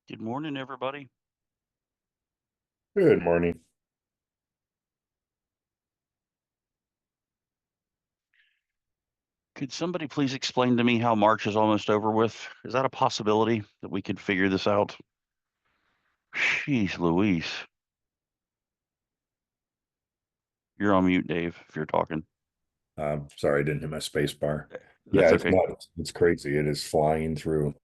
Good morning, everybody. Good morning. Could somebody please explain to me how March is almost over with? Is that a possibility that we could figure this out? Jeez Louise. You're on mute, Dave, if you're talking. Sorry, I didn't hit my space bar. Yeah, That's it's okay. nuts. It's crazy. It is flying through.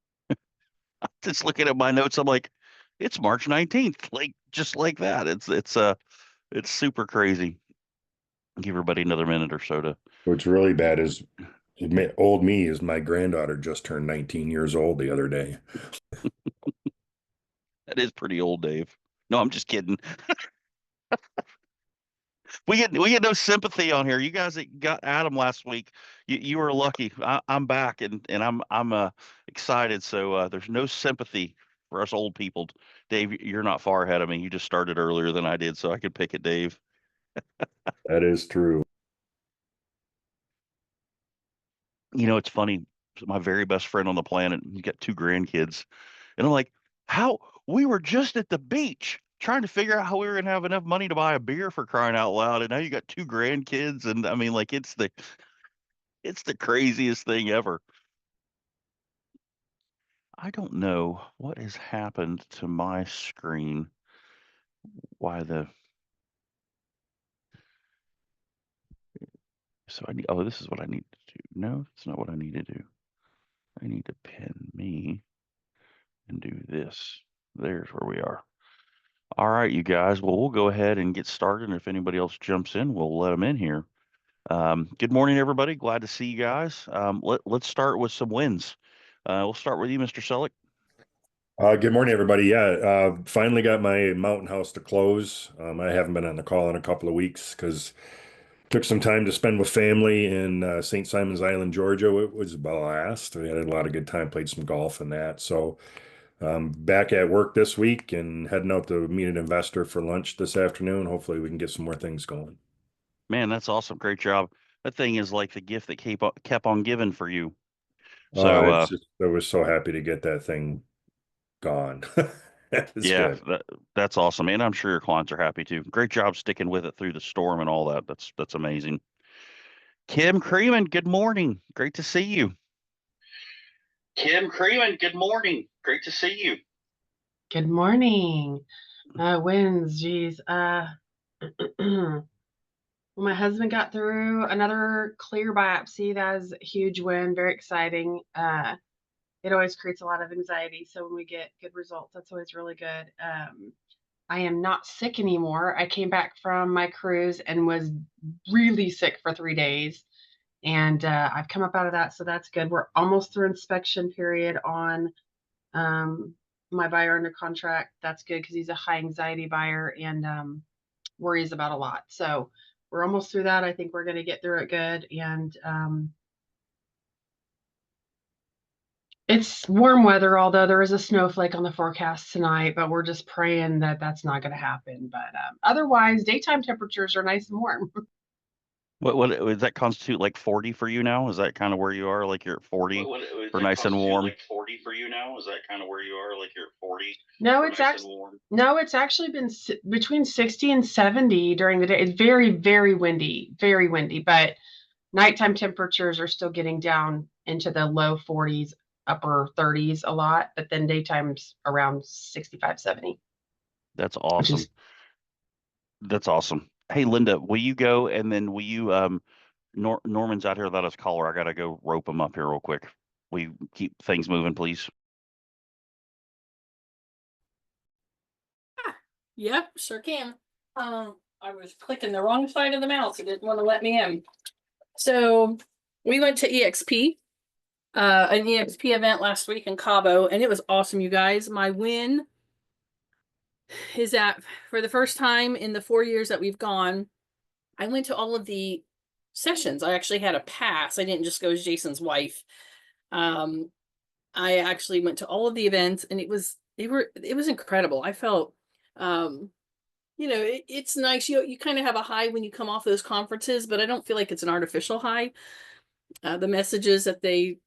Just looking at my notes, I'm like, it's March 19th, like just like that. It's super crazy. Give everybody another minute or so to What's really bad is old me is my granddaughter just turned 19 years old the other day. that is pretty old, Dave. No, I'm just kidding. We get no sympathy on here. You guys that got Adam last week, you were lucky. I'm back and I'm excited. So there's no sympathy for us old people. Dave, you're not far ahead of me. You just started earlier than I did, so I could pick it, Dave. That is true. It's funny. My very best friend on the planet, he's got two grandkids, and I'm like, how we were just at the beach trying to figure out how we were gonna have enough money to buy a beer for crying out loud, and now you got two grandkids, and I mean, like it's the craziest thing ever. I don't know what has happened to my screen. Why the so I need this is what I need to do. No, that's not what I need to do. I need to pin me and do this. There's where we are. All right, you guys. Well, we'll go ahead and get started. And if anybody else jumps in, we'll let them in here. Good morning, everybody. Glad to see you guys. Let's start with some wins. We'll start with you, Mr. Selleck. Good morning, everybody. Yeah, finally got my mountain house to close. I haven't been on the call in a couple of weeks because took some time to spend with family in St. Simons Island, Georgia. It was a blast. We had a lot of good time, played some golf and that. So back at work this week and heading out to meet an investor for lunch this afternoon. Hopefully, we can get some more things going. Man, that's awesome. Great job. That thing is like the gift that kept on giving for you. So, It's just I was so happy to get that thing gone. It's yeah, good. that's awesome, and I'm sure your clients are happy too. Great job sticking with it through the storm and all that. That's amazing. Kim Creeman, good morning. Great to see you. Kim Creeman, good morning. Great to see you. Good morning. Wins, geez. Well, my husband got through another clear biopsy. That is a huge win, very exciting. It always creates a lot of anxiety. So when we get good results, that's always really good. I am not sick anymore. I came back from my cruise and was really sick for 3 days. And I've come up out of that. So that's good. We're almost through inspection period on my buyer under contract. That's good because he's a high anxiety buyer and worries about a lot. So we're almost through that. I think we're going to get through it good. And it's warm weather, although there is a snowflake on the forecast tonight, but we're just praying that that's not going to happen. But otherwise, daytime temperatures are nice and warm. What does that constitute like 40 for you now? Is that kind of where you are? Like you're at 40 What does for that nice and constitute warm? like 40 for you now? Is that kind of where you are? Like you're at 40 No, for it's nice actually warm? No, it's actually been between 60 and 70 during the day. It's very, very windy, but nighttime temperatures are still getting down into the low 40s, upper 30s a lot, but then daytime's around 65, 70, That's which awesome. is That's awesome. Hey, Linda, will you go and then will you Norman's out here. Let us call her. I gotta go rope him up here real quick. Will you keep things moving, please? Yep, sure can. I was clicking the wrong side of the mouse. It didn't want to let me in. So we went to EXP, an EXP event last week in Cabo, and it was awesome, you guys. My win is that for the first time in the 4 years that we've gone, I went to all of the sessions. I actually had a pass. I didn't just go as Jason's wife. I actually went to all of the events, and it was incredible. I felt it's nice. You kind of have a high when you come off those conferences, but I don't feel like it's an artificial high. The messages that they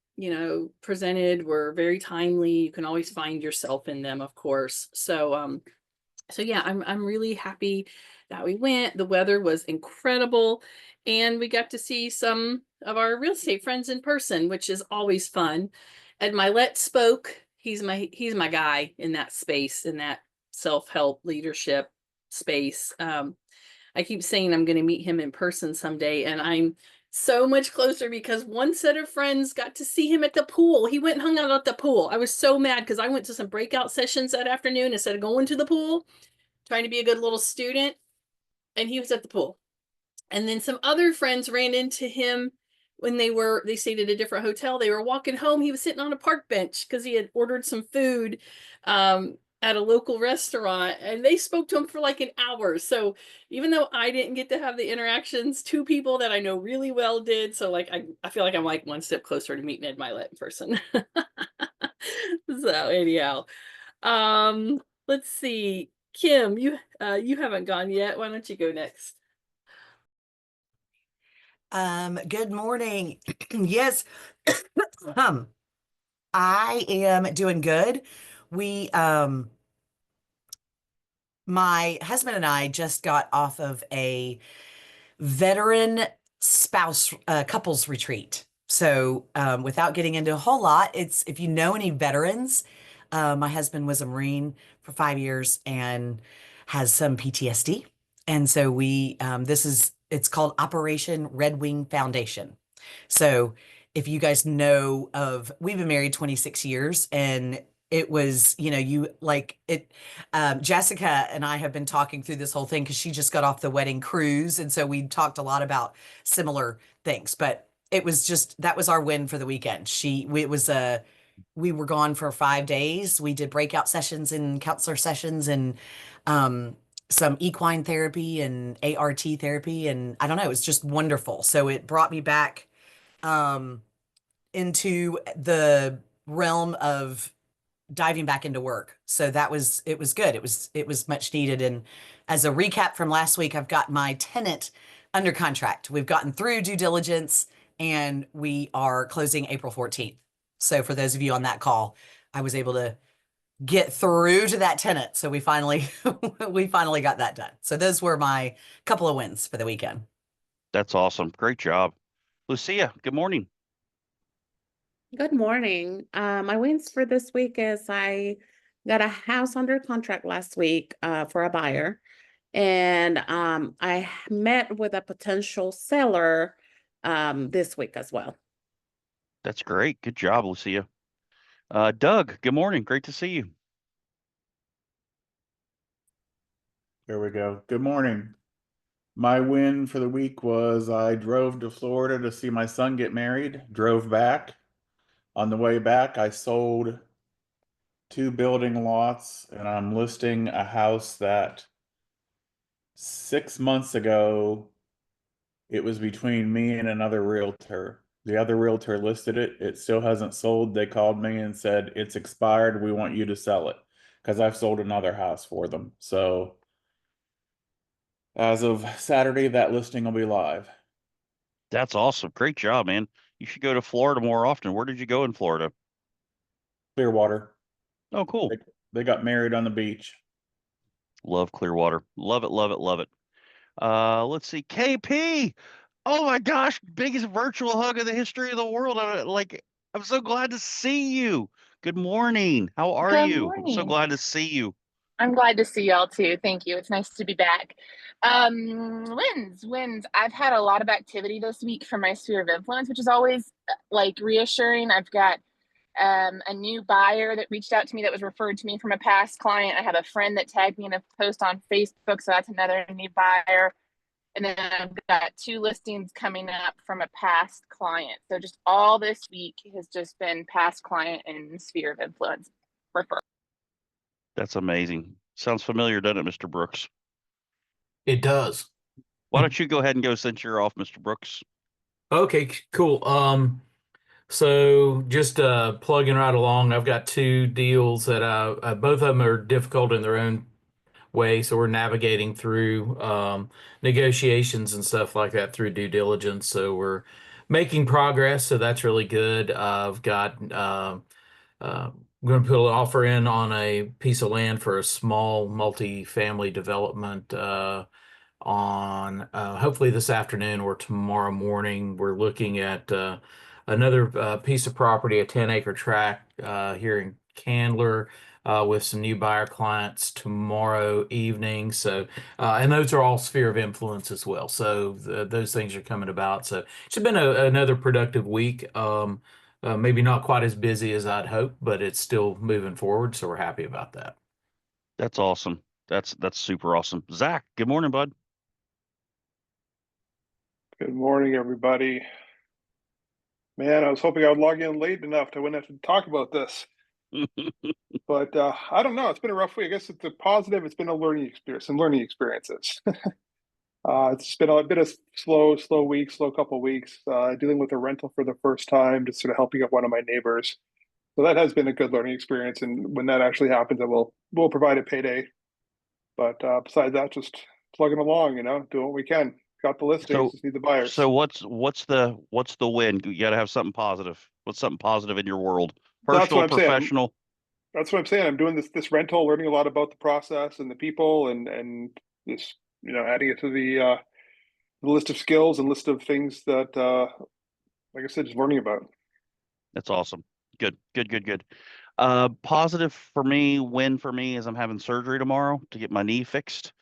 presented were very timely. You can always find yourself in them, of course. So yeah, I'm really happy that we went. The weather was incredible, and we got to see some of our real estate friends in person, which is always fun. Ed Milet spoke. He's my guy in that space, in that self-help leadership space. I keep saying I'm going to meet him in person someday, and I'm so much closer because one set of friends got to see him at the pool. He went and hung out at the pool. I was so mad because I went to some breakout sessions that afternoon instead of going to the pool, trying to be a good little student, and he was at the pool. And then some other friends ran into him when they stayed at a different hotel. They were walking home. He was sitting on a park bench because he had ordered some food at a local restaurant, and they spoke to him for like an hour. So even though I didn't get to have the interactions, two people that I know really well did. So like I feel like I'm like one step closer to meeting Ed Milet in person. So anyhow, let's see. Kim, you haven't gone yet. Why don't you go next? Good morning. Yes, I am doing good. We, my husband and I just got off of a veteran spouse couples retreat. So, without getting into a whole lot, it's if you know any veterans, my husband was a Marine for 5 years and has some PTSD. And so it's called Operation Red Wing Foundation. So if you guys know of, we've been married 26 years, and it was, you like it. Jessica and I have been talking through this whole thing because she just got off the wedding cruise. And so we talked a lot about similar things, but it was just, that was our win for the weekend. We were gone for 5 days. We did breakout sessions and counselor sessions and, some equine therapy and ART therapy. And I don't know, it was just wonderful. So it brought me back, um, into the realm of diving back into work. So it was good. It was much needed. And as a recap from last week, I've got my tenant under contract. We've gotten through due diligence and we are closing April 14th. So for those of you on that call, I was able to get through to that tenant. So we finally we finally got that done. So those were my couple of wins for the weekend. That's awesome. Great job. Lucia, good morning. Good morning. My wins for this week is I got a house under contract last week for a buyer, and I met with a potential seller this week as well. That's great. Good job, Lucia. Doug, good morning. Great to see you. There we go. Good morning. My win for the week was I drove to Florida to see my son get married, drove back. On the way back, I sold 2 building lots, and I'm listing a house that 6 months ago it was between me and another realtor. The other realtor listed it. It still hasn't sold. They called me and said, it's expired. We want you to sell it because I've sold another house for them. So as of Saturday, that listing will be live. That's awesome. Great job, man. You should go to Florida more often. Where did you go in Florida? Clearwater. Oh, cool. They got married on the beach. Love Clearwater. Love it, love it, love it. Let's see. KP. Oh my gosh, biggest virtual hug of the history of the world. I'm so glad to see you. Good morning. How are Good you? I'm so morning. glad to see you. I'm glad to see y'all too. Thank you. It's nice to be back. Wins. I've had a lot of activity this week from my sphere of influence, which is always like reassuring. I've got a new buyer that reached out to me that was referred to me from a past client. I have a friend that tagged me in a post on Facebook, so that's another new buyer. And then I've got 2 listings coming up from a past client. So just all this week has just been past client and sphere of influence referral. That's amazing. Sounds familiar, doesn't it, Mr. Brooks? It does. Why don't you go ahead and go since you're off, Mr. Brooks? Okay, cool. So just plugging right along, I've got 2 deals that both of them are difficult in their own way. So we're navigating through negotiations and stuff like that through due diligence. So we're making progress, so that's really good. I've got uh, I'm going to put an offer in on a piece of land for a small multi-family development on hopefully this afternoon or tomorrow morning. We're looking at another piece of property, a 10-acre tract here in Candler. With some new buyer clients tomorrow evening. So, and those are all sphere of influence as well. So those things are coming about. So it's been another productive week. Maybe not quite as busy as I'd hoped, but it's still moving forward. So we're happy about that. That's awesome. That's super awesome. Zach, good morning, bud. Good morning, everybody. Man, I was hoping I would log in late enough to wouldn't have to talk about this. But I don't know. It's been a rough week. I guess it's a positive. It's been a learning experience, some learning experiences. It's been a bit of slow week, slow couple weeks, dealing with a rental for the first time, just sort of helping out one of my neighbors. So that has been a good learning experience. And when that actually happens, we'll provide a payday. But besides that, just plugging along, doing what we can. Got the listings, So just need the buyers. so what's the win? You got to have something positive. What's something positive in your world? That's what Personal, I'm saying. professional. That's what I'm saying. I'm doing this rental, learning a lot about the process and the people, and this, adding it to the list of skills and list of things that, like I said, just learning about. That's awesome. Good, good, good, good. Positive for me, win for me is I'm having surgery tomorrow to get my knee fixed.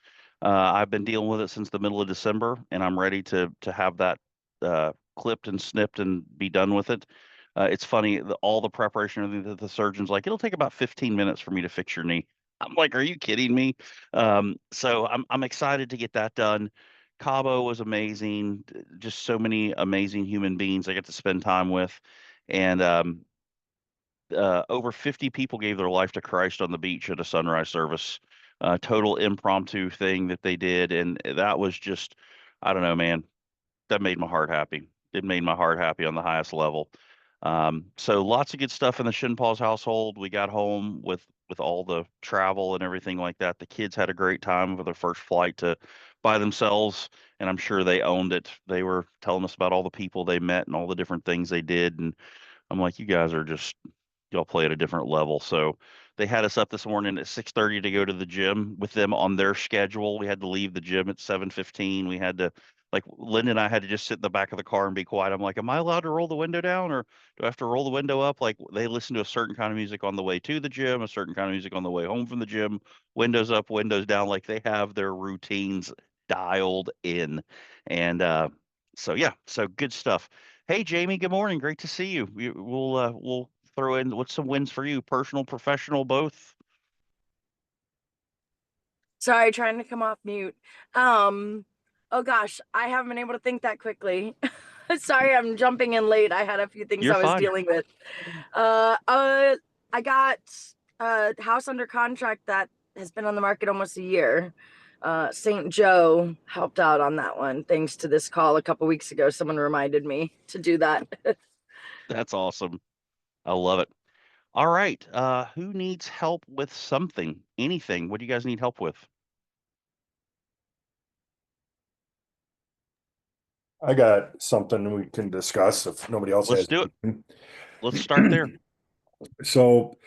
I've been dealing with it since the middle of December, and I'm ready to have that clipped and snipped and be done with it. It's funny, all the preparation of the surgeon's like, it'll take about 15 minutes for me to fix your knee. I'm like, are you kidding me? So I'm excited to get that done. Cabo was amazing. Just so many amazing human beings I get to spend time with, and over 50 people gave their life to Christ on the beach at a sunrise service. Total impromptu thing that they did, and that was just, I don't know, man, that made my heart happy. It made my heart happy on the highest level. So lots of good stuff in the Shinpaw's household. We got home with all the travel and everything like that. The kids had a great time for their first flight to by themselves, and I'm sure they owned it. They were telling us about all the people they met and all the different things they did, and I'm like, you guys are just y'all play at a different level. So they had us up this morning at 6:30 to go to the gym with them on their schedule. We had to leave the gym at 7:15. We had to like Linda and I had to just sit in the back of the car and be quiet. I'm like, am I allowed to roll the window down or do I have to roll the window up? Like they listen to a certain kind of music on the way to the gym, a certain kind of music on the way home from the gym, windows up, windows down, like they have their routines dialed in. And so yeah, so good stuff. Hey Jamie, good morning. Great to see you. We'll throw in what's some wins for you, personal, professional, both. Sorry, trying to come off mute. Oh gosh, I haven't been able to think that quickly. Sorry, I'm jumping in late. I had a few things You're I was fine. dealing with. I got a house under contract that has been on the market almost a year. St. Joe helped out on that one. Thanks to this call a couple weeks ago, someone reminded me to do that. That's awesome. I love it. All right. Who needs help with something? Anything? What do you guys need help with? I got something we can discuss if nobody else Let's has do it. anything. Let's start there. So,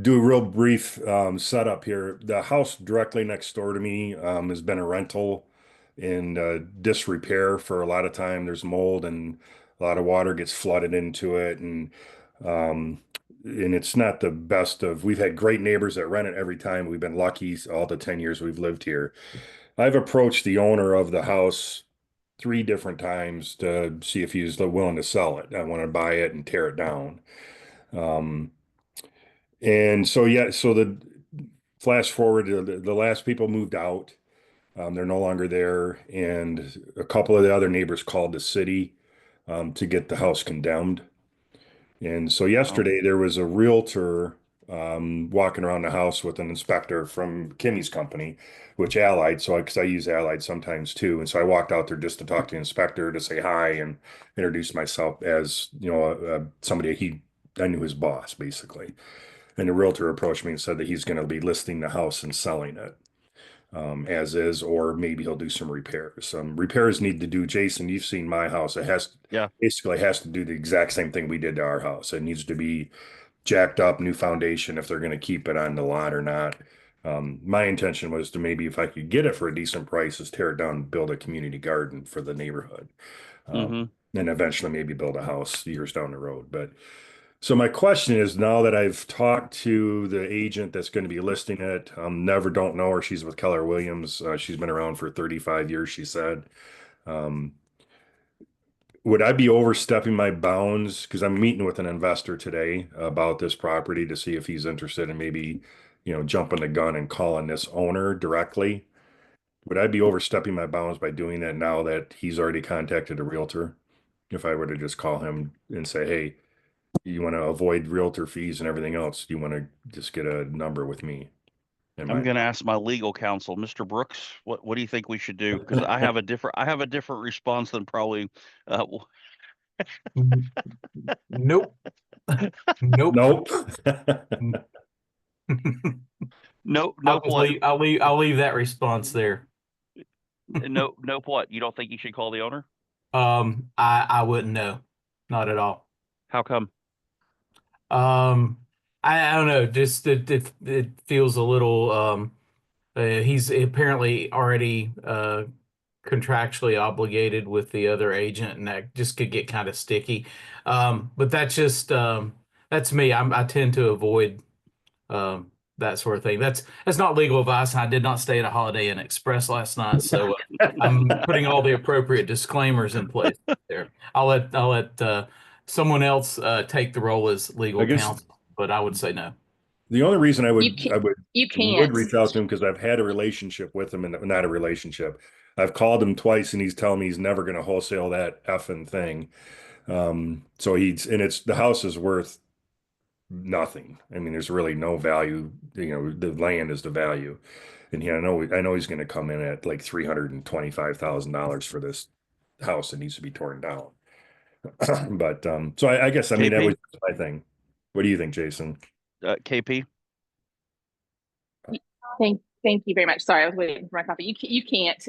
do a real brief setup here. The house directly next door to me has been a rental in disrepair for a lot of time. There's mold and a lot of water gets flooded into it, um, and it's not the best of. We've had great neighbors that rent it every time. We've been lucky all the 10 years we've lived here. I've approached the owner of the house three different times to see if he's willing to sell it. I want to buy it and tear it down. Um, and so, yeah, so the flash forward, the last people moved out. They're no longer there. And a couple of the other neighbors called the city to get the house condemned. And so Oh, yesterday there was a realtor walking around the house with an inspector from Kimmy's company, which Allied. So because I use Allied sometimes too, and so I walked out there just to talk to the inspector to say hi and introduce myself as somebody I knew his boss basically. And the realtor approached me and said that he's going to be listing the house and selling it. as is, or maybe he'll do some repairs. Repairs need to do, Jason, you've seen my house. It has basically has to do the exact same thing we did to our house. It needs to be jacked up, new foundation if they're going to keep it on the lot or not. My intention was to maybe, if I could get it for a decent price, is tear it down and build a community garden for the neighborhood. And eventually maybe build a house years down the road. But so my question is, now that I've talked to the agent that's going to be listing it, never don't know her. She's with Keller Williams. She's been around for 35 years, she said. Would I be overstepping my bounds? Because I'm meeting with an investor today about this property to see if he's interested in maybe, jumping the gun and calling this owner directly. Would I be overstepping my bounds by doing that now that he's already contacted a realtor? If I were to just call him and say, hey, you want to avoid realtor fees and everything else, you want to just get a number with me? I'm going to ask my legal counsel, Mr. Brooks, what do you think we should do? Because I have a different response than probably. Nope. Nope. Nope. Nope. I'll leave that response there. Nope. What? You don't think you should call the owner? I wouldn't know. Not at all. How come? I don't know. Just it feels a little. He's apparently already contractually obligated with the other agent, and that just could get kind of sticky. But that's just that's me. I tend to avoid that sort of thing. That's not legal advice. And I did not stay at a Holiday Inn Express last night, so I'm putting all the appropriate disclaimers in place there. I'll let someone else take the role as legal counsel, but I would say no. The only reason I would can't reach out to him, because I've had a relationship with him, and not a relationship. I've called him twice and he's telling me he's never going to wholesale that effing thing. So it's the house is worth nothing. I mean, there's really no value. The land is the value. And I know he's going to come in at like $325,000 for this house that needs to be torn down. But so I guess, I mean, that was my thing. What do you think, Jason? KP? Thank you very much. Sorry, I was waiting for my coffee. You can't.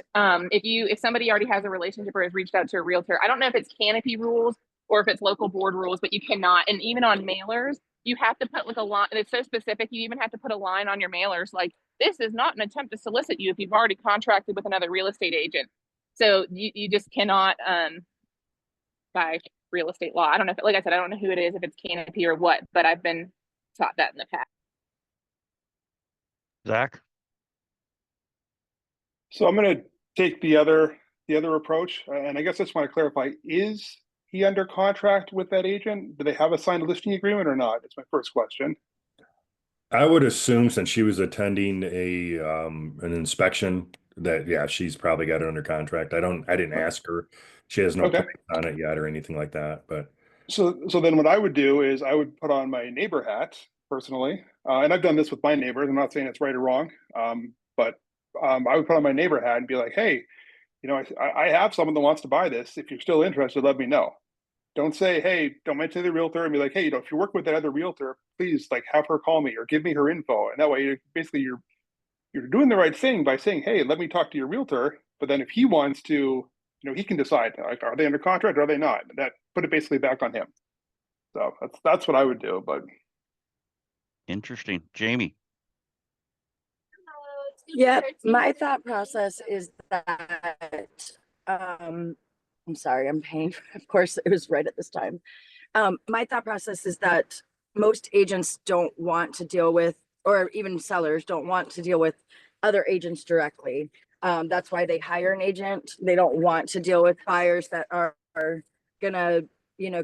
If somebody already has a relationship or has reached out to a realtor, I don't know if it's canopy rules or if it's local board rules, but you cannot. And even on mailers, you have to put like a line. And it's so specific. You even have to put a line on your mailers like, this is not an attempt to solicit you if you've already contracted with another real estate agent. So you just cannot by real estate law. I don't know if, like I said, I don't know who it is, if it's canopy or what, but I've been taught that in the past. Zach? So I'm going to take the other approach, and I guess I just want to clarify: is he under contract with that agent? Do they have a signed listing agreement or not? It's my first question. I would assume, since she was attending an inspection, that she's probably got it under contract. I didn't ask her. She has no plans on it yet or anything like that. But so then what I would do is I would put on my neighbor hat personally, and I've done this with my neighbors. I'm not saying it's right or wrong, but I would put on my neighbor hat and be like, hey, I have someone that wants to buy this. If you're still interested, let me know. Don't say, hey, don't mention the realtor, and be like, hey, if you work with that other realtor, please have her call me or give me her info. And that way, basically, you're doing the right thing by saying, hey, let me talk to your realtor. But then if he wants to, he can decide, are they under contract or are they not? That put it basically back on him. So that's what I would do. But interesting. Jamie? Yep, my thought process is that I'm sorry, I'm paying. Of course, it was right at this time. My thought process is that most agents don't want to deal with, or even sellers don't want to deal with other agents directly. That's why they hire an agent. They don't want to deal with buyers that are gonna,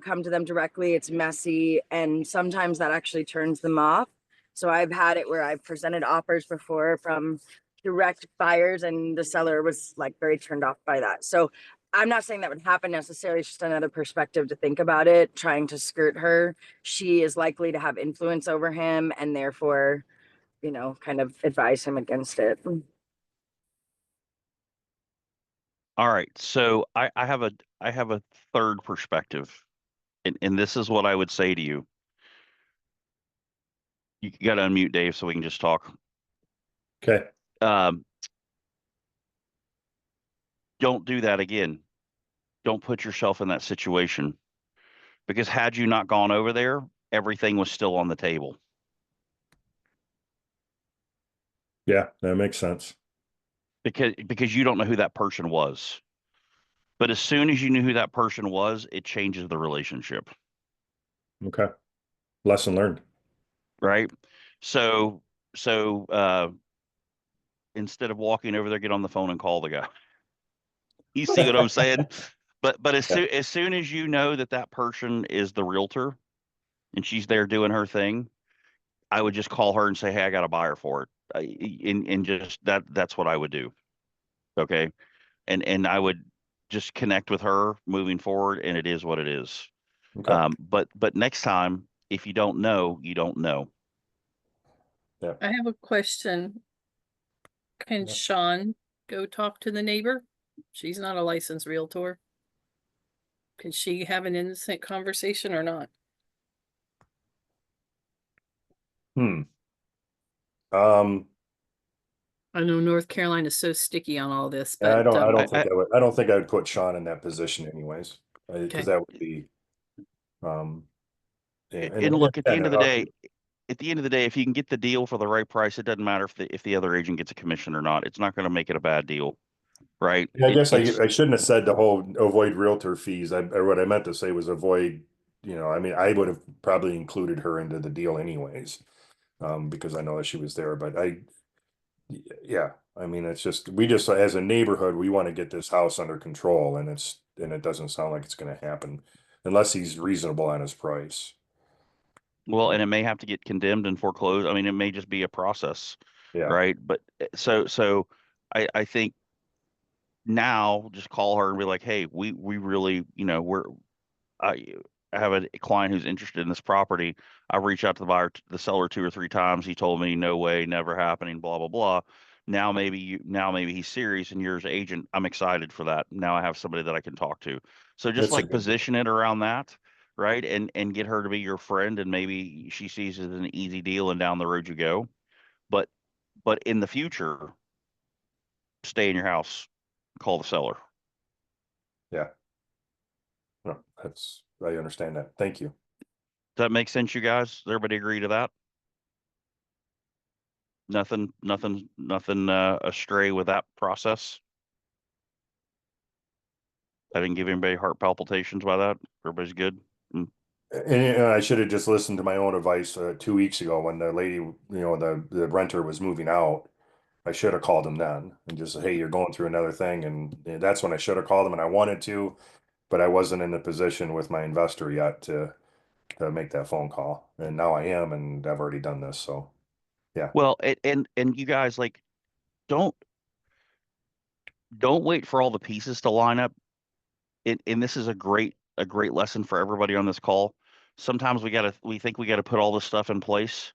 come to them directly. It's messy, and sometimes that actually turns them off. So I've had it where I've presented offers before from direct buyers, and the seller was like very turned off by that. So I'm not saying that would happen necessarily. It's just another perspective to think about it. Trying to skirt her, she is likely to have influence over him, and therefore, kind of advise him against it. All right. So I have a third perspective, and this is what I would say to you. You got to unmute Dave so we can just talk. Okay. don't do that again. Don't put yourself in that situation, because had you not gone over there, everything was still on the table. Yeah, that makes sense. Because you don't know who that person was. But as soon as you knew who that person was, it changes the relationship. Okay. Lesson learned. Right. So instead of walking over there, get on the phone and call the guy. You see what I'm saying? But as soon as you know that that person is the realtor and she's there doing her thing, I would just call her and say, "Hey, I got a buyer for it." And just that's what I would do. Okay. And I would just connect with her moving forward, and it is what it is. Okay. But next time, if you don't know, you don't know. Yeah. I have a question. Can Yeah. Sean go talk to the neighbor? She's not a licensed realtor. Can she have an innocent conversation or not? Hmm. Um, I know North Carolina is so sticky on all this, I but don't think I don't think I would put Sean in that position anyways, okay. because that would be, And look, at the end of the day, if you can get the deal for the right price, it doesn't matter if the other agent gets a commission or not. It's not going to make it a bad deal, right? Yeah, I guess It's I shouldn't have said the whole avoid realtor fees. Or what I meant to say was avoid, I mean, I would have probably included her into the deal anyways, because I know that she was there. But yeah, I mean, it's just we just as a neighborhood, we want to get this house under control, and it doesn't sound like it's going to happen unless he's reasonable on his price. well, and it may have to get condemned and foreclosed. I mean, it may just be a process, Yeah, right? But so I think now just call her and be like, "Hey, we really, I have a client who's interested in this property. I reached out to the seller 2 or 3 times. He told me no way, never happening, blah blah blah. Now maybe he's serious and you're his agent. I'm excited for that. Now I have somebody that I can talk to. So just that's a like good. position it around that, right? And get her to be your friend, and maybe she sees it as an easy deal and down the road you go. But in the future, stay in your house, call the seller. Yeah, no, I understand that. Thank you. Does that make sense, you guys? Does everybody agree to that? Nothing astray with that process. I didn't give anybody heart palpitations by that. Everybody's good. Mm. And I should have just listened to my own advice 2 weeks ago when the lady, the renter was moving out. I should have called him then and just said, "Hey, you're going through another thing," and that's when I should have called him, and I wanted to, but I wasn't in the position with my investor yet to make that phone call, and now I am, and I've already done this. So yeah, Well, and you guys, like, don't wait for all the pieces to line up. And this is a great lesson for everybody on this call. Sometimes we think we gotta put all this stuff in place.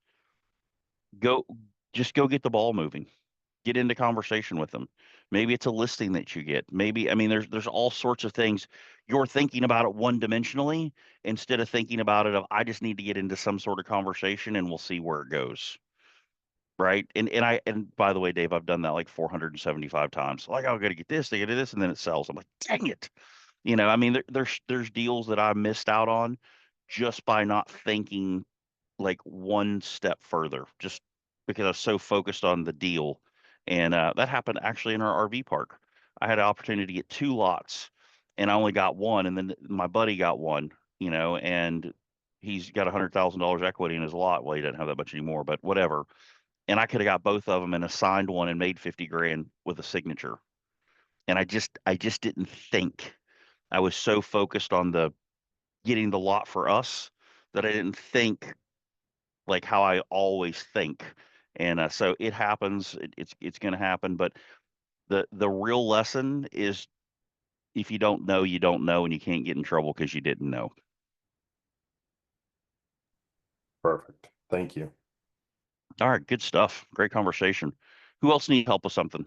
Go just go get the ball moving. Get into conversation with them. Maybe it's a listing that you get. Maybe, I mean, there's all sorts of things. You're thinking about it one dimensionally instead of thinking about it of I just need to get into some sort of conversation and we'll see where it goes. Right. And by the way, Dave, I've done that like 475 times. Like, I'll gotta get this, they get this, and then it sells. I'm like, dang it. I mean, there's deals that I missed out on just by not thinking like one step further, just because I was so focused on the deal. And that happened actually in our RV park. I had an opportunity to get 2 lots, and I only got one, and then my buddy got one. And he's got $100,000 equity in his lot. Well, he doesn't have that much anymore, but whatever. And I could have got both of them and assigned one and made 50 grand with a signature. And I just didn't think. I was so focused on the getting the lot for us that I didn't think like how I always think. And so it happens. It's going to happen. But the real lesson is if you don't know, you don't know, and you can't get in trouble because you didn't know. perfect. Thank you. All right, good stuff. Great conversation. Who else needs help with something?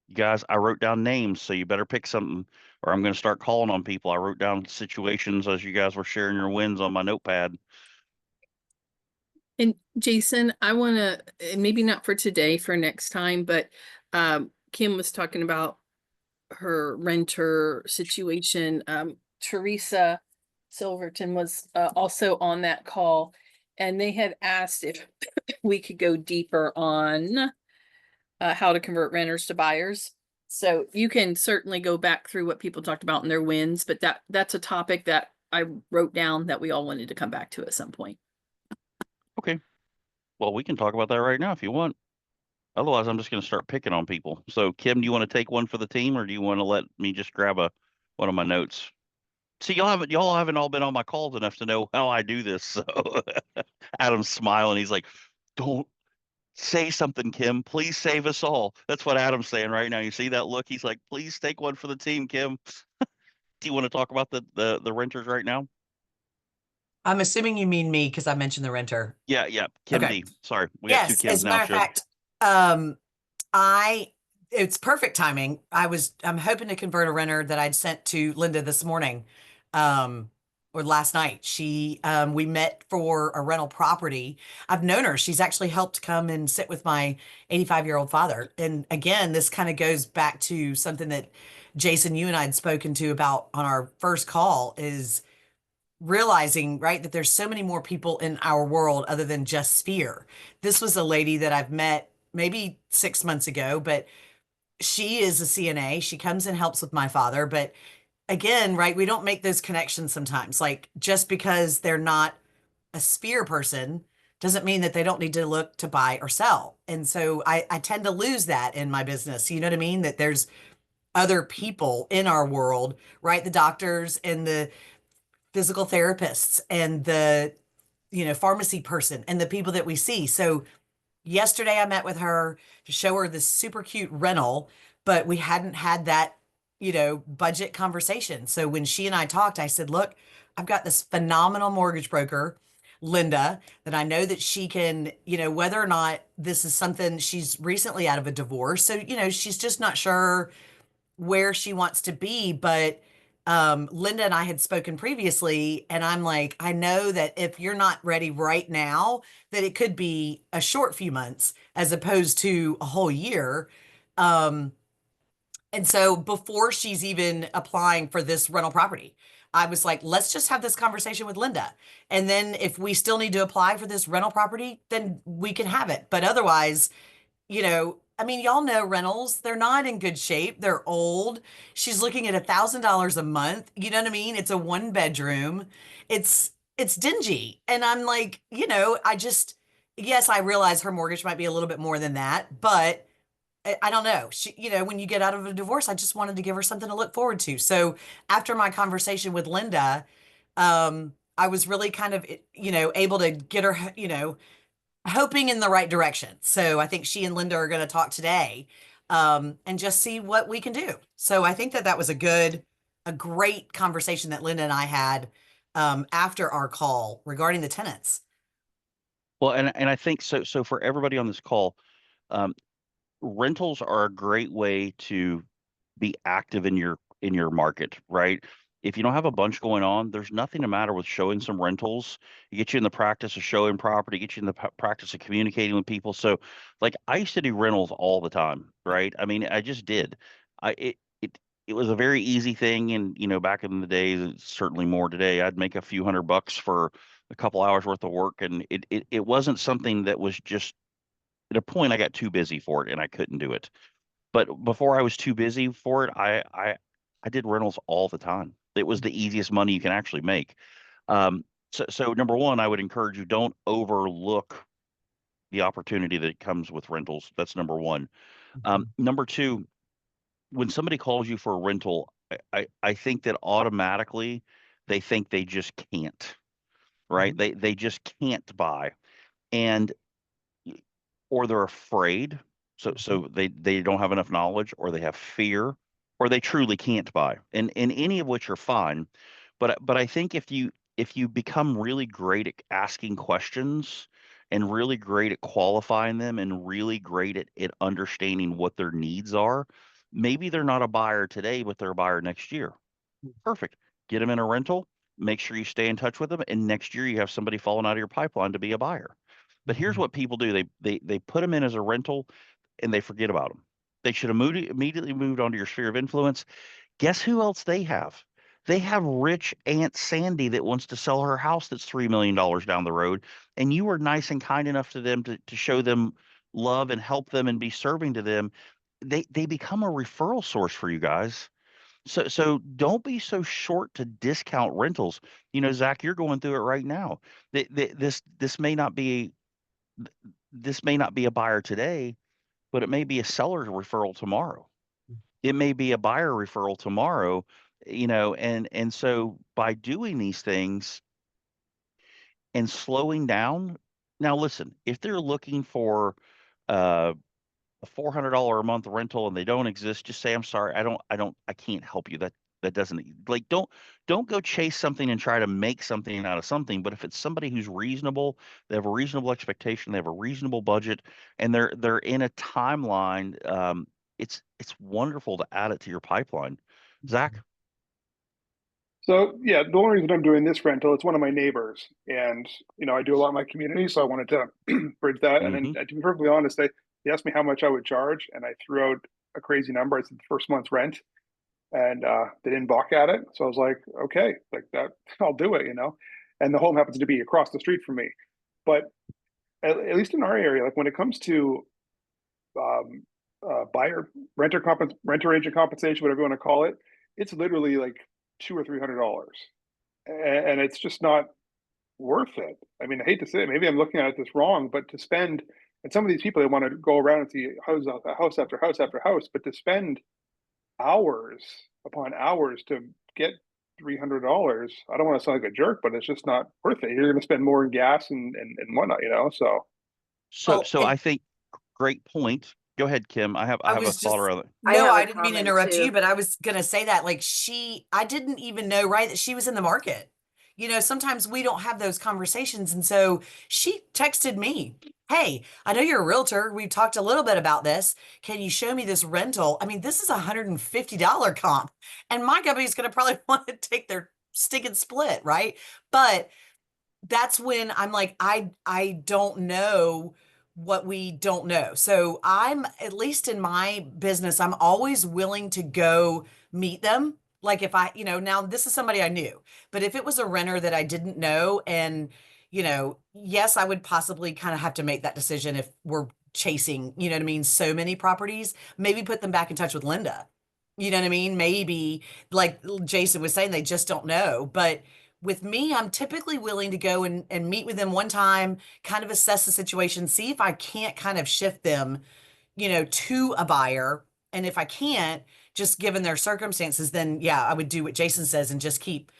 You guys, I wrote down names, so you better pick something, or I'm going to start calling on people. I wrote down situations as you guys were sharing your wins on my notepad. And Jason, I want to, maybe not for today, for next time, but Kim was talking about her renter situation. Teresa Silverton was also on that call, and they had asked if we could go deeper on how to convert renters to buyers. So you can certainly go back through what people talked about in their wins, but that's a topic that I wrote down that we all wanted to come back to at some point. Okay. Well, we can talk about that right now if you want. Otherwise, I'm just going to start picking on people. So, Kim, do you want to take one for the team, or do you want to let me just grab one of my notes? See, y'all haven't all been on my calls enough to know how I do this. So, Adam's smiling. He's like, "Don't say something, Kim. Please save us all." That's what Adam's saying right now. You see that look? He's like, "Please take one for the team, Kim." Do you want to talk about the renters right now? I'm assuming you mean me because I mentioned the renter. Yeah, Kim Okay. D. Sorry, we got two Yes, Kims as a now. matter of Show. fact, it's perfect timing. I'm hoping to convert a renter that I'd sent to Linda this morning, or last night. We met for a rental property. I've known her. She's actually helped come and sit with my 85-year-old father. And again, this kind of goes back to something that Jason, you and I had spoken to about on our first call, is realizing, right, that there's so many more people in our world other than just Sphere. This was a lady that I've met maybe 6 months ago, but she is a CNA. She comes and helps with my father. But again, right, we don't make those connections sometimes. Like, just because they're not a Sphere person doesn't mean that they don't need to look to buy or sell. And so I tend to lose that in my business. You know what I mean? That there's other people in our world, right? The doctors and the physical therapists and the pharmacy person and the people that we see. So yesterday I met with her to show her this super cute rental, but we hadn't had that budget conversation. So when she and I talked, I said, look, I've got this phenomenal mortgage broker, Linda, that I know that she can, whether or not this is something, she's recently out of a divorce, so she's just not sure where she wants to be. But Linda and I had spoken previously, and I'm like, I know that if you're not ready right now, that it could be a short few months as opposed to a whole year. And so before she's even applying for this rental property, I was like, let's just have this conversation with Linda. And then if we still need to apply for this rental property, then we can have it. But otherwise, I mean, y'all know rentals, they're not in good shape. They're old. She's looking at $1,000 a month. You know what I mean? It's a 1 bedroom. It's dingy. And I'm like, yes, I realize her mortgage might be a little bit more than that, but I don't know. When you get out of a divorce, I just wanted to give her something to look forward to. So after my conversation with Linda, I was really kind of, able to get her, hoping in the right direction. So I think she and Linda are going to talk today, and just see what we can do. So I think that was a great conversation that Linda and I had after our call regarding the tenants. Well, and I think so. So for everybody on this call, um, rentals are a great way to be active in your market, right? If you don't have a bunch going on, there's nothing the matter with showing some rentals. You get you in the practice of showing property, get you in the practice of communicating with people. So, like, I used to do rentals all the time, right? I mean, I just did. I it was a very easy thing, and back in the days, it's certainly more today. I'd make a few $100 for a couple hours worth of work, and it wasn't something that was just at a point I got too busy for it and I couldn't do it. But before I was too busy for it, I did rentals all the time. It was the easiest money you can actually make. So number one, I would encourage you, don't overlook the opportunity that comes with rentals. That's number one. Number two, when somebody calls you for a rental, I think that automatically they think they just can't, right? They just can't buy. And or they're afraid, so they don't have enough knowledge, or they have fear, or they truly can't buy, and any of which are fine. But I think if you become really great at asking questions, and really great at qualifying them, and really great at understanding what their needs are, maybe they're not a buyer today, but they're a buyer next year. Perfect. Get them in a rental, make sure you stay in touch with them, and next year you have somebody falling out of your pipeline to be a buyer. But here's what people do. They put them in as a rental, and they forget about them. They should have immediately moved onto your sphere of influence. Guess who else they have? They have rich Aunt Sandy that wants to sell her house that's $3 million down the road. And you were nice and kind enough to them to show them love and help them and be serving to them. They become a referral source for you guys. So don't be so short to discount rentals. Zach, you're going through it right now. This may not be a buyer today, but it may be a seller referral tomorrow. It may be a buyer referral tomorrow, and so by doing these things and slowing down. Now listen, if they're looking for uh a $400 a month rental and they don't exist, just say, I'm sorry, I can't help you. That doesn't, like, don't go chase something and try to make something out of something. But if it's somebody who's reasonable, they have a reasonable expectation, they have a reasonable budget, and they're in a timeline, it's wonderful to add it to your pipeline. Zach? So yeah, the only reason I'm doing this rental, it's one of my neighbors, and I do a lot in my community, so I wanted to bridge that. And then, to be perfectly honest, they asked me how much I would charge, and I threw out a crazy number. I said the first month's rent, and they didn't balk at it. So I was like, okay, like that, I'll do it, And the home happens to be across the street from me, but at least in our area, like when it comes to renter agent compensation, whatever you want to call it, it's literally like $200 or $300, and it's just not worth it. I mean, I hate to say it, maybe I'm looking at this wrong, but to spend, and some of these people, they want to go around and see house after house after house, but to spend hours upon hours to get $300, I don't want to sound like a jerk, but it's just not worth it. You're going to spend more in gas and whatnot, So I think great point. Go ahead, Kim. I have a thought around it. No, I didn't mean to interrupt you, but I was gonna say that, like, I didn't even know, right, that she was in the market. Sometimes we don't have those conversations. And so she texted me, hey, I know you're a realtor. We've talked a little bit about this. Can you show me this rental? I mean, this is $150 comp. And my company's going to probably want to take their stinking split, right? But that's when I'm like, I don't know what we don't know. So I'm, at least in my business, I'm always willing to go meet them. Like if I, now this is somebody I knew, but if it was a renter that I didn't know, and, yes, I would possibly kind of have to make that decision if we're chasing, so many properties, maybe put them back in touch with Linda. You know what I mean? Maybe, like Jason was saying, they just don't know. But with me, I'm typically willing to go and meet with them one time, kind of assess the situation, see if I can't kind of shift them, to a buyer. And if I can't, just given their circumstances, then yeah, I would do what Jason says and just keep,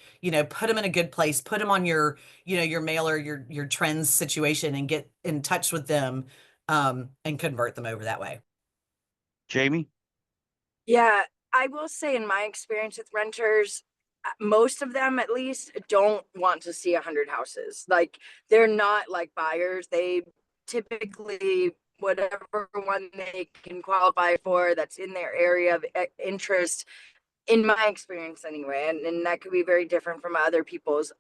put them in a good place, put them on your, your mailer, your trends situation, and get in touch with them, and convert them over that way. Jamie? Yeah, I will say in my experience with renters, most of them at least don't want to see 100 houses. Like, they're not like buyers. They typically, whatever one they can qualify for that's in their area of interest, in my experience anyway, and that could be very different from other people's.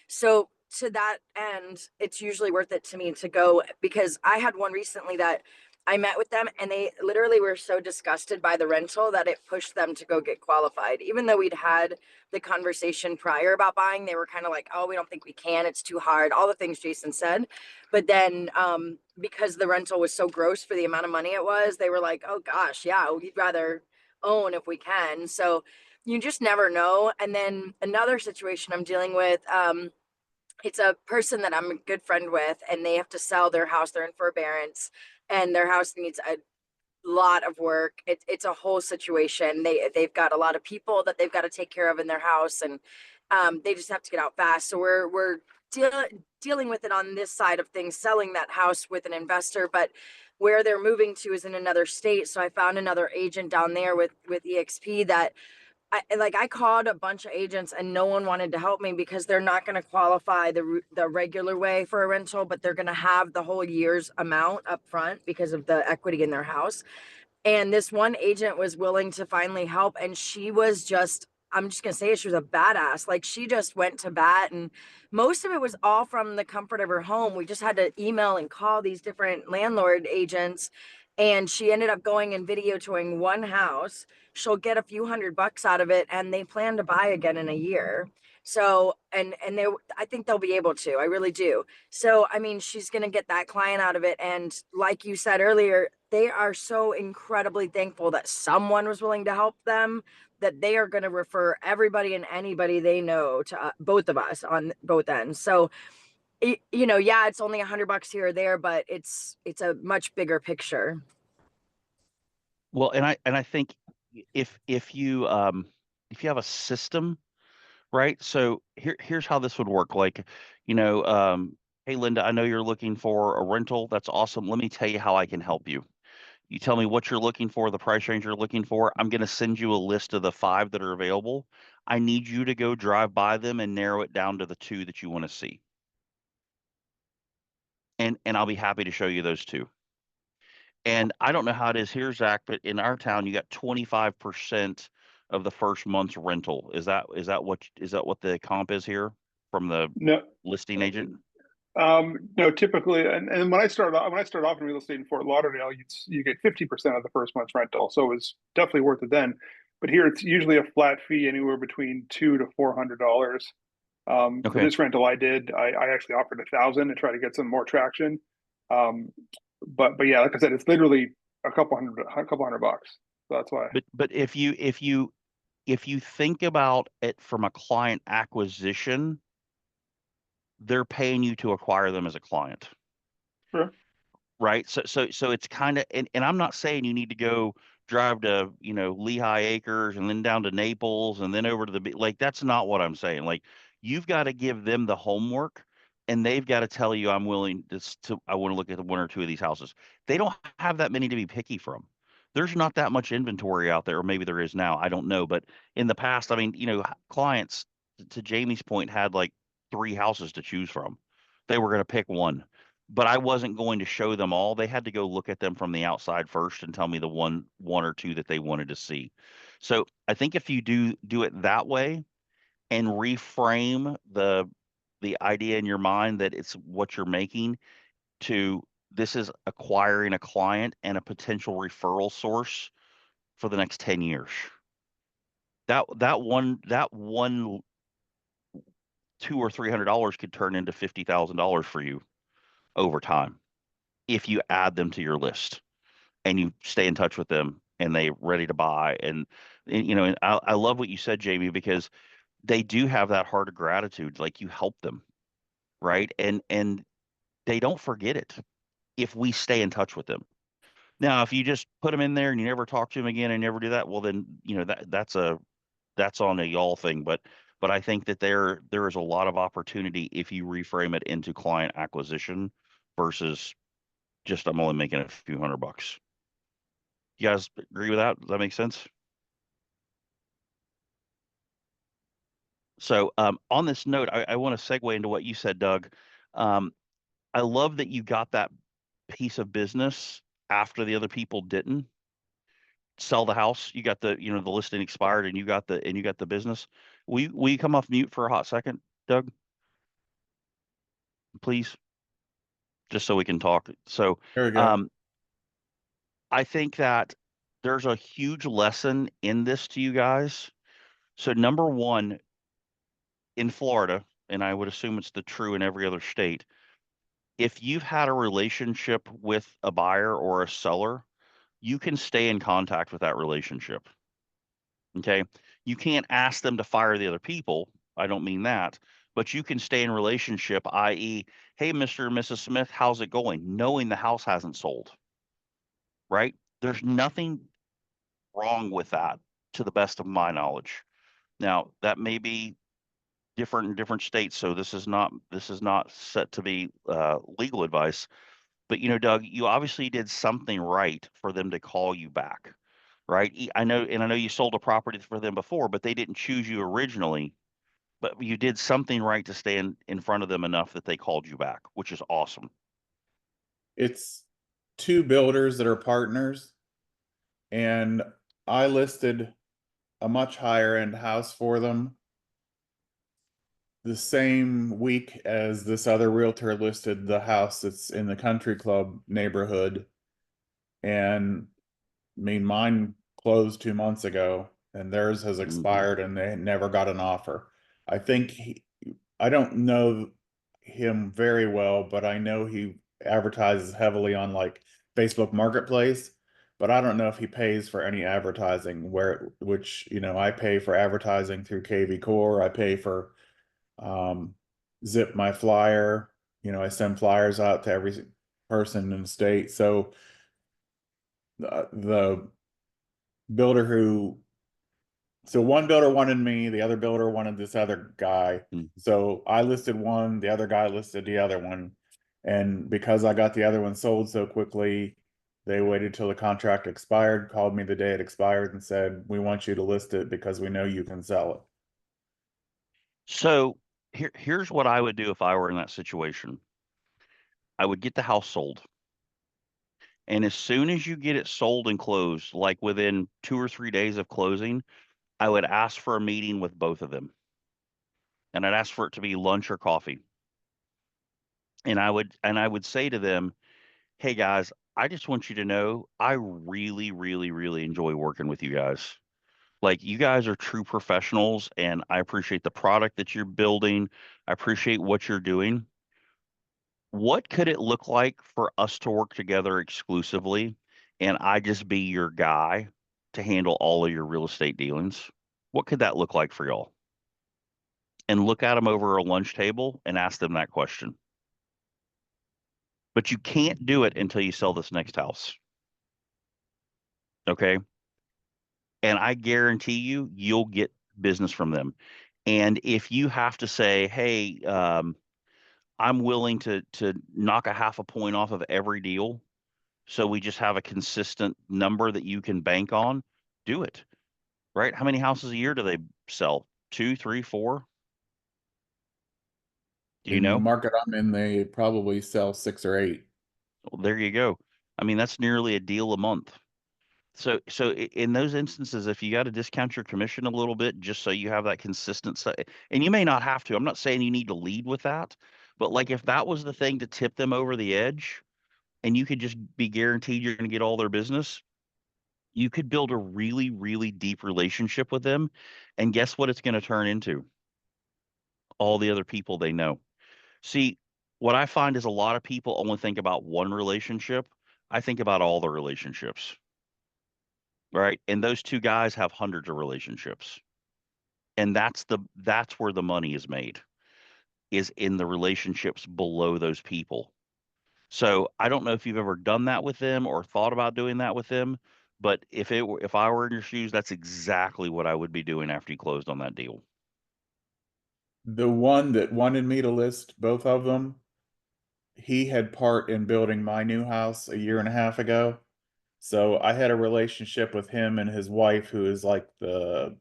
So to that end, it's usually worth it to me to go, because I had one recently that I met with them and they literally were so disgusted by the rental that it pushed them to go get qualified. Even though we'd had the conversation prior about buying, they were kind of like, oh, we don't think we can, it's too hard, all the things Jason said. But then because the rental was so gross for the amount of money it was, they were like, oh gosh, yeah, we'd rather own if we can. So you just never know. And then another situation I'm dealing with, it's a person that I'm a good friend with, and they have to sell their house. They're in forbearance, and their house needs a lot of work. It's a whole situation. They've got a lot of people that they've got to take care of in their house, and they just have to get out fast. So we're dealing with it on this side of things, selling that house with an investor, but where they're moving to is in another state. So I found another agent down there with EXP that I called a bunch of agents and no one wanted to help me, because they're not going to qualify the regular way for a rental, but they're going to have the whole year's amount up front because of the equity in their house. And this one agent was willing to finally help, and she was just, I'm just going to say it, she was a badass. Like, she just went to bat, and most of it was all from the comfort of her home. We just had to email and call these different landlord agents, and she ended up going and video touring one house. She'll get a few $100 out of it, and they plan to buy again in a year. So, and they, I think they'll be able to. I really do. So, I mean, she's going to get that client out of it. And like you said earlier, they are so incredibly thankful that someone was willing to help them, that they are going to refer everybody and anybody they know to both of us on both ends. So, you know, yeah, it's only $100 here or there, but it's a much bigger picture. Well, and I think if you have a system, right? So here's how this would work. Like, hey Linda, I know you're looking for a rental. That's awesome. Let me tell you how I can help you. You tell me what you're looking for, the price range you're looking for. I'm going to send you a list of the 5 that are available. I need you to go drive by them and narrow it down to the 2 that you want to see. And I'll be happy to show you those 2. And I don't know how it is here, Zach, but in our town, you got 25% of the first month's rental. Is that what the comp is here from the No, listing agent? no, typically, and when I started off in real estate in Fort Lauderdale, you get 50% of the first month's rental, so it was definitely worth it then. But here, it's usually a flat fee, anywhere between $200 to $400. For Okay. this rental I did, I actually offered $1,000 to try to get some more traction. But yeah, like I said, it's literally a couple hundred bucks. So that's why. But if you think about it from a client acquisition, they're paying you to acquire them as a client. Sure. Right. So it's kind of, and I'm not saying you need to go drive to, Lehigh Acres and then down to Naples and then over to like, that's not what I'm saying. Like, you've got to give them the homework and they've got to tell you, I'm willing I want to look at 1 or 2 of these houses. They don't have that many to be picky from. There's not that much inventory out there, or maybe there is now. I don't know. But in the past, I mean, clients, to Jamie's point, had like 3 houses to choose from. They were going to pick one, but I wasn't going to show them all. They had to go look at them from the outside first and tell me the one or 2 that they wanted to see. So I think if you do it that way and reframe the idea in your mind that it's what you're making to, this is acquiring a client and a potential referral source for the next 10 years. That one $200 or $300 could turn into $50,000 for you over time if you add them to your list and you stay in touch with them and they're ready to buy. And I love what you said, Jamie, because they do have that heart of gratitude. Like, you help them, right? And they don't forget it if we stay in touch with them. Now, if you just put them in there and you never talk to them again and never do that, well, then that's on a y'all thing. But I think that there is a lot of opportunity if you reframe it into client acquisition versus just, I'm only making a few $100. You guys agree with that? Does that make sense? So on this note, I want to segue into what you said, Doug. I love that you got that piece of business after the other people didn't sell the house. You got the listing expired and you got the business. Will you come off mute for a hot second, Doug? Please, just so we can talk. So Here we go. I think that there's a huge lesson in this to you guys. So number one, in Florida, and I would assume it's the true in every other state, if you've had a relationship with a buyer or a seller, you can stay in contact with that relationship. Okay. You can't ask them to fire the other people. I don't mean that, but you can stay in relationship, i.e., hey, Mr. and Mrs. Smith, how's it going? Knowing the house hasn't sold, right? There's nothing wrong with that, to the best of my knowledge. Now, that may be different in different states, so this is not set to be legal advice. But Doug, you obviously did something right for them to call you back, right? I know you sold a property for them before, but they didn't choose you originally. But you did something right to stay in front of them enough that they called you back, which is awesome. It's 2 builders that are partners, and I listed a much higher end house for them the same week as this other realtor listed the house that's in the country club neighborhood. And I mean, mine closed 2 months ago and theirs has Mhm. expired and they never got an offer. I think I don't know him very well, but I know he advertises heavily on like Facebook Marketplace, but I don't know if he pays for any advertising which, I pay for advertising through KV Core. I pay for Zip My Flyer. I send flyers out to every person in the state. So the builder so one builder wanted me, the other builder wanted this other guy. Mhm. So I listed one, the other guy listed the other one. And because I got the other one sold so quickly, they waited till the contract expired, called me the day it expired and said, we want you to list it because we know you can sell it. So here's what I would do if I were in that situation. I would get the house sold. And as soon as you get it sold and closed, like within 2 or 3 days of closing, I would ask for a meeting with both of them. And I'd ask for it to be lunch or coffee. And I would say to them, "Hey guys, I just want you to know I really, really, really enjoy working with you guys. Like you guys are true professionals and I appreciate the product that you're building. I appreciate what you're doing. What could it look like for us to work together exclusively and I just be your guy to handle all of your real estate dealings? What could that look like for y'all?" And look at them over a lunch table and ask them that question. But you can't do it until you sell this next house. Okay. And I guarantee you, you'll get business from them. And if you have to say, hey, I'm willing to knock a half a point off of every deal, so we just have a consistent number that you can bank on, do it. Right? How many houses a year do they sell? 2, 3, 4? Do you In the know? market I'm in, they probably sell 6 or 8. Well, there you go. I mean, that's nearly a deal a month. So in those instances, if you got to discount your commission a little bit just so you have that consistent, and you may not have to. I'm not saying you need to lead with that, but like if that was the thing to tip them over the edge, and you could just be guaranteed you're going to get all their business, you could build a really, really deep relationship with them, and guess what it's going to turn into? All the other people they know. See, what I find is a lot of people only think about one relationship. I think about all the relationships. Right? And those two guys have hundreds of relationships. And that's where the money is made, is in the relationships below those people. So I don't know if you've ever done that with them or thought about doing that with them, but if I were in your shoes, that's exactly what I would be doing after you closed on that deal. The one that wanted me to list both of them, he had part in building my new house a year and a half ago. So I had a relationship with him and his wife, who is like the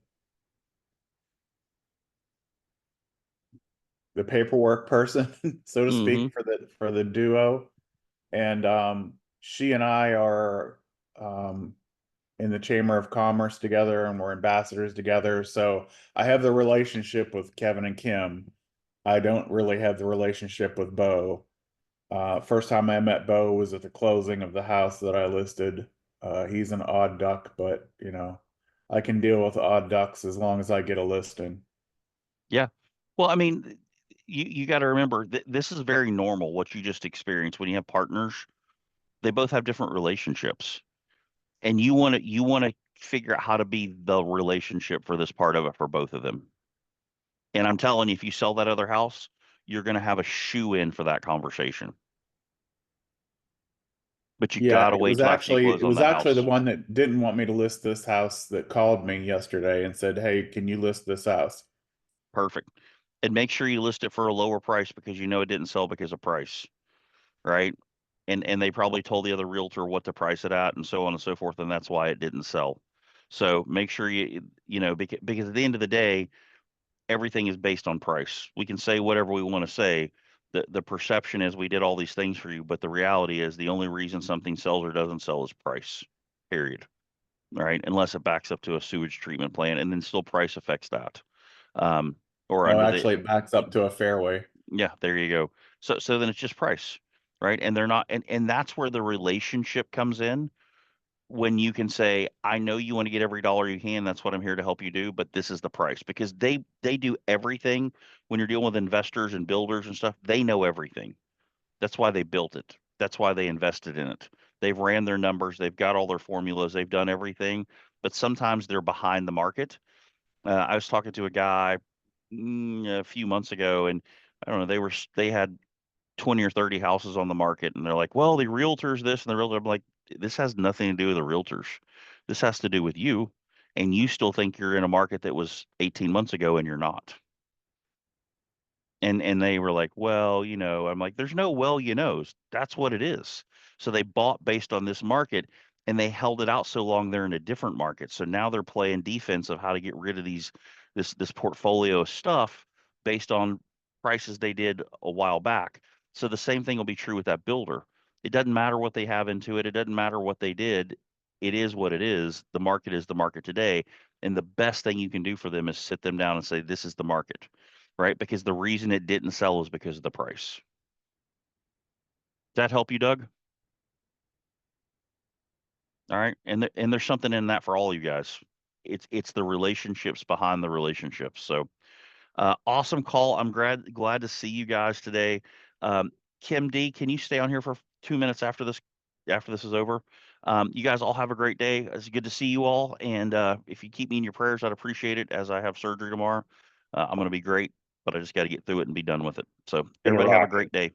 paperwork person, so to Mhm. speak, for the duo. And she and I are in the Chamber of Commerce together, and we're ambassadors together. So I have the relationship with Kevin and Kim. I don't really have the relationship with Bo. First time I met Bo was at the closing of the house that I listed. He's an odd duck, but I can deal with odd ducks as long as I get a listing. Yeah. Well, I mean, you got to remember this is very normal what you just experienced when you have partners. They both have different relationships. And you want to figure out how to be the relationship for this part of it for both of them. And I'm telling you, if you sell that other house, you're going to have a shoe in for that conversation. But you Yeah, got to wait till after you it close on was that actually the house. one that didn't want me to list this house that called me yesterday and said, "Hey, can you list this house?" Perfect. And make sure you list it for a lower price because you know it didn't sell because of price, right? And they probably told the other realtor what to price it at and so on and so forth, and that's why it didn't sell. So make sure because at the end of the day, everything is based on price. We can say whatever we want to say. The perception is we did all these things for you, but the reality is the only reason something sells or doesn't sell is price. Period. Right? Unless it backs up to a sewage treatment plant, and then still price affects that. Um, or No, under the actually, it backs up to a fairway. Yeah, there you go. So then it's just price, right? And they're not, and that's where the relationship comes in. when you can say, I know you want to get every dollar you can. That's what I'm here to help you do, but this is the price, because they do everything. When you're dealing with investors and builders and stuff, they know everything. That's why they built it. That's why they invested in it. They've ran their numbers. They've got all their formulas. They've done everything, but sometimes they're behind the market. I was talking to a guy a few months ago, and I don't know, they had 20 or 30 houses on the market, and they're like, well, the realtors this and the realtor. I'm like, this has nothing to do with the realtors. This has to do with you. And you still think you're in a market that was 18 months ago, and you're not. And they were like, well, I'm like, there's no well, that's what it is. So they bought based on this market, and they held it out so long they're in a different market. So now they're playing defense of how to get rid of this portfolio of stuff based on prices they did a while back. So the same thing will be true with that builder. It doesn't matter what they have into it. It doesn't matter what they did. It is what it is. The market is the market today. And the best thing you can do for them is sit them down and say, this is the market, right? Because the reason it didn't sell is because of the price. Does that help you, Doug? All right. And there's something in that for all you guys. It's the relationships behind the relationships. So awesome call. I'm glad to see you guys today. Kim D, can you stay on here for 2 minutes after this is over? You guys all have a great day. It's good to see you all. And if you keep me in your prayers, I'd appreciate it, as I have surgery tomorrow. I'm going to be great, but I just got to get through it and be done with it. So Gonna everybody have a rock it. great day.